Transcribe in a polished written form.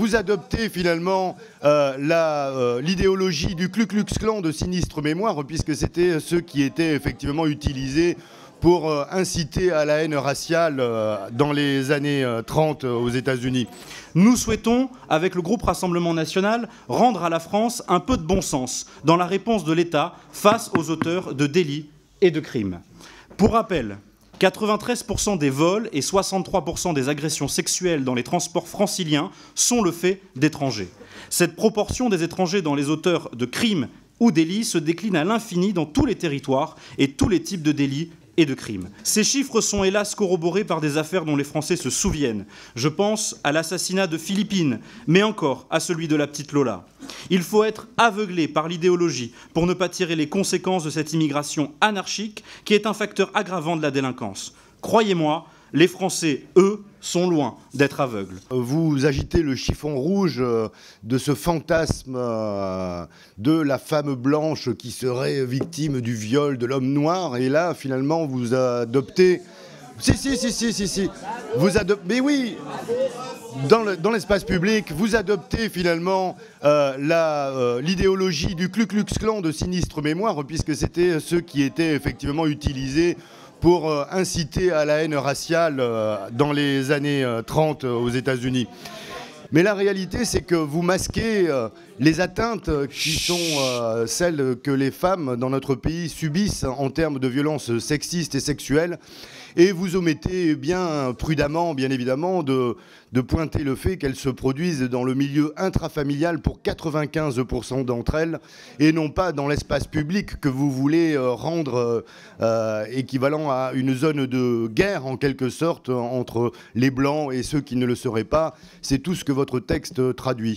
vous adoptez finalement l'idéologie du Ku Klux Klan de sinistre mémoire, puisque c'était ceux qui étaient effectivement utilisés pour inciter à la haine raciale dans les années 30 aux États-Unis. Nous souhaitons, avec le groupe Rassemblement National, rendre à la France un peu de bon sens dans la réponse de l'État face aux auteurs de délits et de crimes. Pour rappel, 93% des vols et 63% des agressions sexuelles dans les transports franciliens sont le fait d'étrangers. Cette proportion des étrangers dans les auteurs de crimes ou délits se décline à l'infini dans tous les territoires et tous les types de délits et de crimes. Ces chiffres sont hélas corroborés par des affaires dont les Français se souviennent. Je pense à l'assassinat de Philippine, mais encore à celui de la petite Lola. Il faut être aveuglé par l'idéologie pour ne pas tirer les conséquences de cette immigration anarchique qui est un facteur aggravant de la délinquance. Croyez-moi, les Français, eux, sont loin d'être aveugles. Vous agitez le chiffon rouge de ce fantasme de la femme blanche qui serait victime du viol de l'homme noir, et là, finalement, vous adoptez... Si. Mais oui, dans l'espace public, vous adoptez finalement l'idéologie du Ku Klux Klan de sinistre mémoire, puisque c'était ceux qui étaient effectivement utilisés pour inciter à la haine raciale dans les années 30 aux États-Unis. Mais la réalité, c'est que vous masquez les atteintes qui sont celles que les femmes dans notre pays subissent en termes de violences sexistes et sexuelles. Et vous omettez bien prudemment, bien évidemment, de pointer le fait qu'elles se produisent dans le milieu intrafamilial pour 95% d'entre elles, et non pas dans l'espace public que vous voulez rendre équivalent à une zone de guerre, en quelque sorte, entre les Blancs et ceux qui ne le seraient pas. C'est tout ce que votre texte traduit.